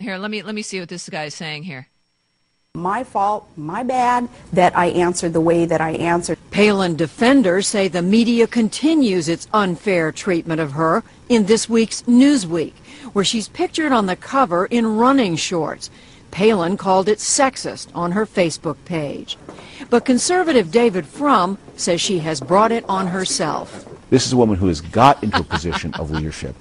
Here, let me see what this guy is saying here. My fault, my bad, that I answered the way that I answered. Palin defenders say the media continues its unfair treatment of her in this week's Newsweek, where she's pictured on the cover in running shorts. Palin called it sexist on her Facebook page. But conservative David Frum says she has brought it on herself. This is a woman who has got into a position of leadership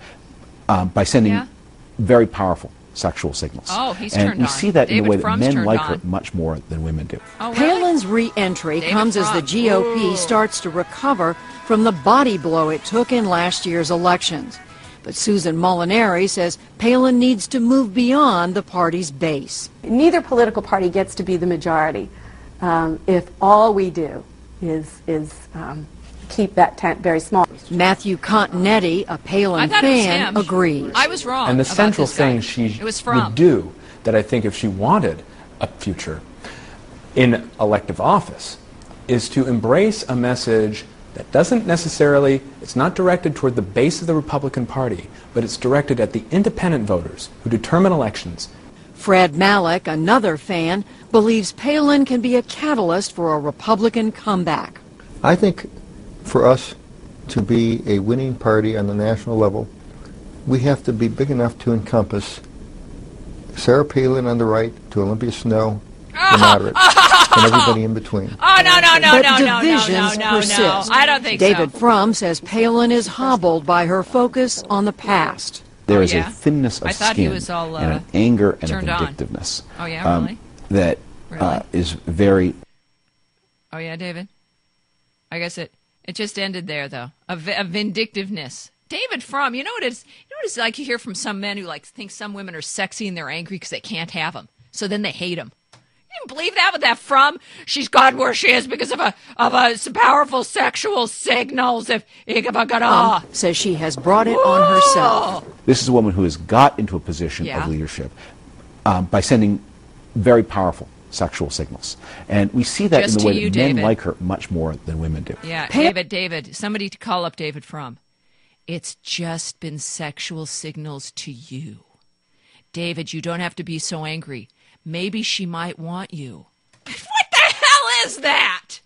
by sending very powerful sexual signals. Oh, he's and turned we on. see that David in the way that Frum's men like on. her much more than women do. Oh, really? Palin's re-entry comes as the GOP starts to recover from the body blow it took in last year's elections. But Susan Molinari says Palin needs to move beyond the party's base. Neither political party gets to be the majority if all we do is keep that tent very small. Matthew Continetti, a Palin fan, agrees. I was wrong. And the about central this guy. thing she would do, that I think if she wanted a future in elective office, is to embrace a message that doesn't necessarily, it's not directed toward the base of the Republican Party, but it's directed at the independent voters who determine elections. Fred Malik, another fan, believes Palin can be a catalyst for a Republican comeback. I think for us to be a winning party on the national level, we have to be big enough to encompass Sarah Palin on the right to Olympia Snow, the moderates, and everybody in between. Oh, But divisions persist. I don't think David so. Frum says Palin is hobbled by her focus on the past. There is a thinness of I thought he skin was all, and an anger and a turned on. vindictiveness Oh, yeah, really? that Really? is very... Oh, yeah, David? I guess it just ended there, though. A vindictiveness. David Frum, you know what it's like you hear from some men who like think some women are sexy and they're angry because they can't have them. So then they hate them. You didn't believe that with that Frum? She's gone where she is because of some powerful sexual signals. Says she has brought it on herself. This is a woman who has got into a position of leadership by sending very powerful sexual signals. And we see that Just in the way to you, that men David. like her much more than women do. Yeah, David, somebody to call up David Frum. It's just been sexual signals to you. David, you don't have to be so angry. Maybe she might want you. What the hell is that?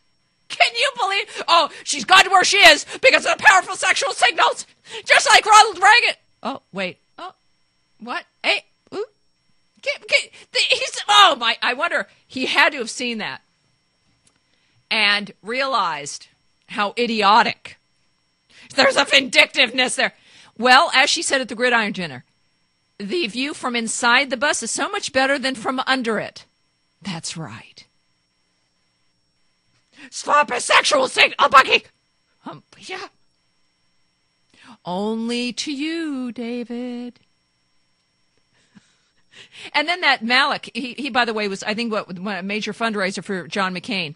Can you believe? Oh, she's gone to where she is because of the powerful sexual signals, just like Ronald Reagan. Oh, wait. Oh, what? Hey, ooh. Oh, my. I wonder, he had to have seen that and realized how idiotic. There's a vindictiveness there. Well, as she said at the Gridiron Dinner, the view from inside the bus is so much better than from under it. That's right. Stop a sexual signal, Bucky. Yeah. Only to you, David. And then that Malik, he by the way, was, I think, a major fundraiser for John McCain.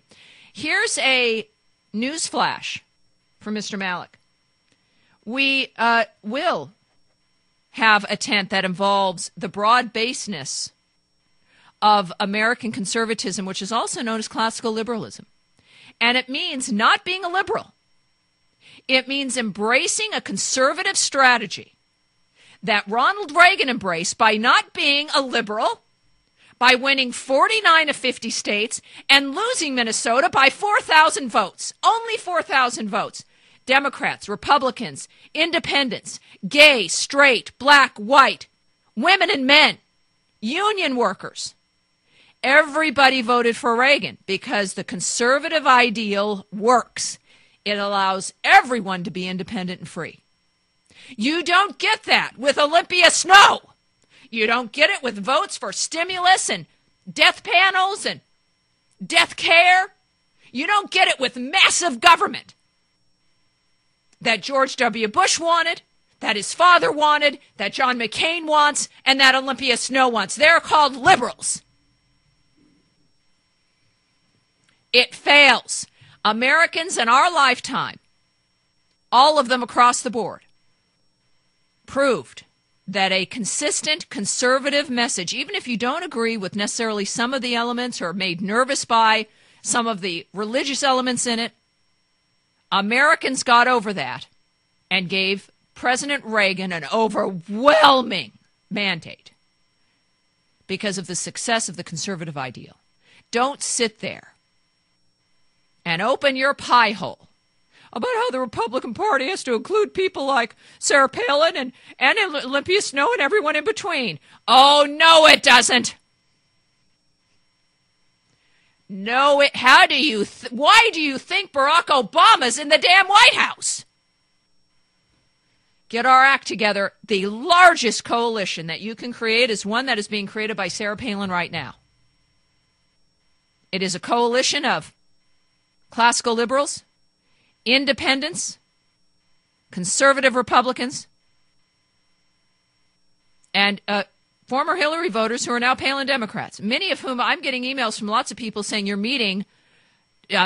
Here's a news flash for Mr. Malik. We will have a tent that involves the broad-basedness of American conservatism, which is also known as classical liberalism. And it means not being a liberal. It means embracing a conservative strategy that Ronald Reagan embraced by not being a liberal, by winning 49 of 50 states and losing Minnesota by 4,000 votes. Only 4,000 votes. Democrats, Republicans, independents, gay, straight, black, white, women and men, union workers. Everybody voted for Reagan because the conservative ideal works. It allows everyone to be independent and free. You don't get that with Olympia Snow. You don't get it with votes for stimulus and death panels and death care. You don't get it with massive government that George W. Bush wanted, that his father wanted, that John McCain wants, and that Olympia Snow wants. They're called liberals. It fails. Americans in our lifetime, all of them across the board, proved that a consistent conservative message, even if you don't agree with necessarily some of the elements or are made nervous by some of the religious elements in it, Americans got over that and gave President Reagan an overwhelming mandate because of the success of the conservative ideal. Don't sit there and open your pie hole about how the Republican Party has to include people like Sarah Palin and Olympia Snowe and everyone in between. Oh, no, it doesn't. No, how do you, why do you think Barack Obama's in the damn White House? Get our act together. The largest coalition that you can create is one that is being created by Sarah Palin right now. It is a coalition of classical liberals, independents, conservative Republicans, and former Hillary voters who are now Palin Democrats, many of whom I'm getting emails from lots of people saying you're meeting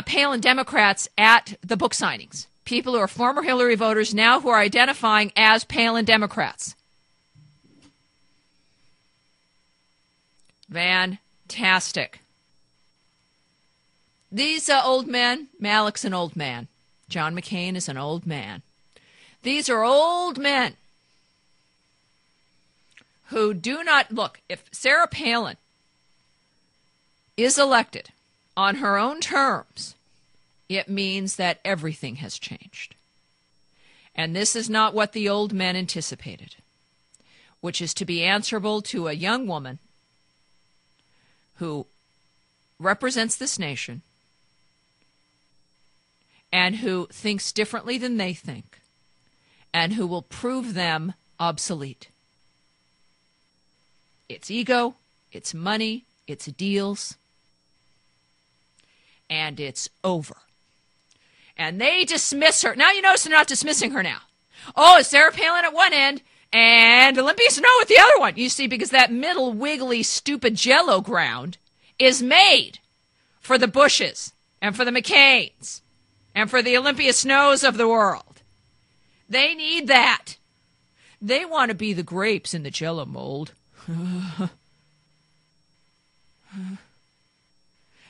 Palin Democrats at the book signings. People who are former Hillary voters now who are identifying as Palin Democrats. Fantastic. These old men, Malik's an old man. John McCain is an old man. These are old men who do not, look, if Sarah Palin is elected on her own terms, it means that everything has changed. And this is not what the old men anticipated, which is to be answerable to a young woman who represents this nation and who thinks differently than they think and who will prove them obsolete. It's ego, it's money, it's deals, and it's over. And they dismiss her. Now you notice they're not dismissing her now. Oh, it's Sarah Palin at one end and Olympia Snowe at the other one. You see, because that middle wiggly, stupid Jell-O ground is made for the Bushes and for the McCains and for the Olympia Snows of the world. They need that. They want to be the grapes in the Jell-O mold.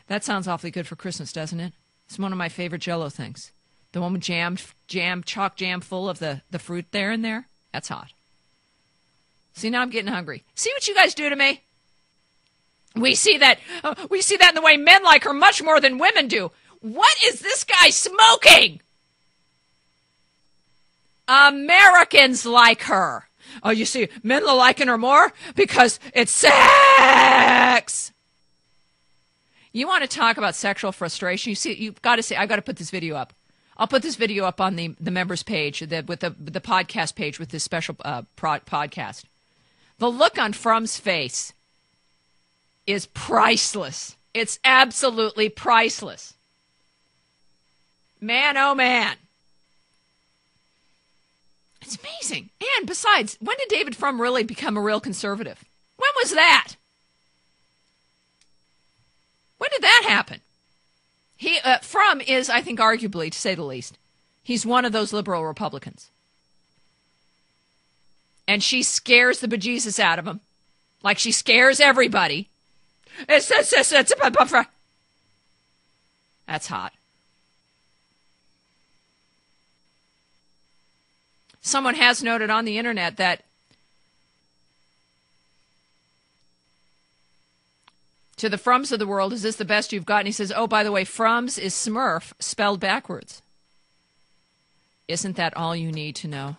That sounds awfully good for Christmas, doesn't it? It's one of my favorite Jell-O things. The one with chalk jam full of the fruit there and there. That's hot. See, now I'm getting hungry. See what you guys do to me? We see that in the way men like her much more than women do. What is this guy smoking? Americans like her. Oh, you see, men are liking her more because it's sex. You want to talk about sexual frustration? You see, you've got to say, I've got to put this video up. I'll put this video up on the members page, with the podcast page with this special podcast. The look on Frum's face is priceless. It's absolutely priceless. Man, oh man. It's amazing. And besides, when did David Frum really become a real conservative? When was that? When did that happen? Frum is, I think, arguably, to say the least, he's one of those liberal Republicans. And she scares the bejesus out of him, like she scares everybody. That's hot. Someone has noted on the internet that to the Frums of the world, is this the best you've got? And he says, oh, by the way, Frums is Smurf spelled backwards. Isn't that all you need to know?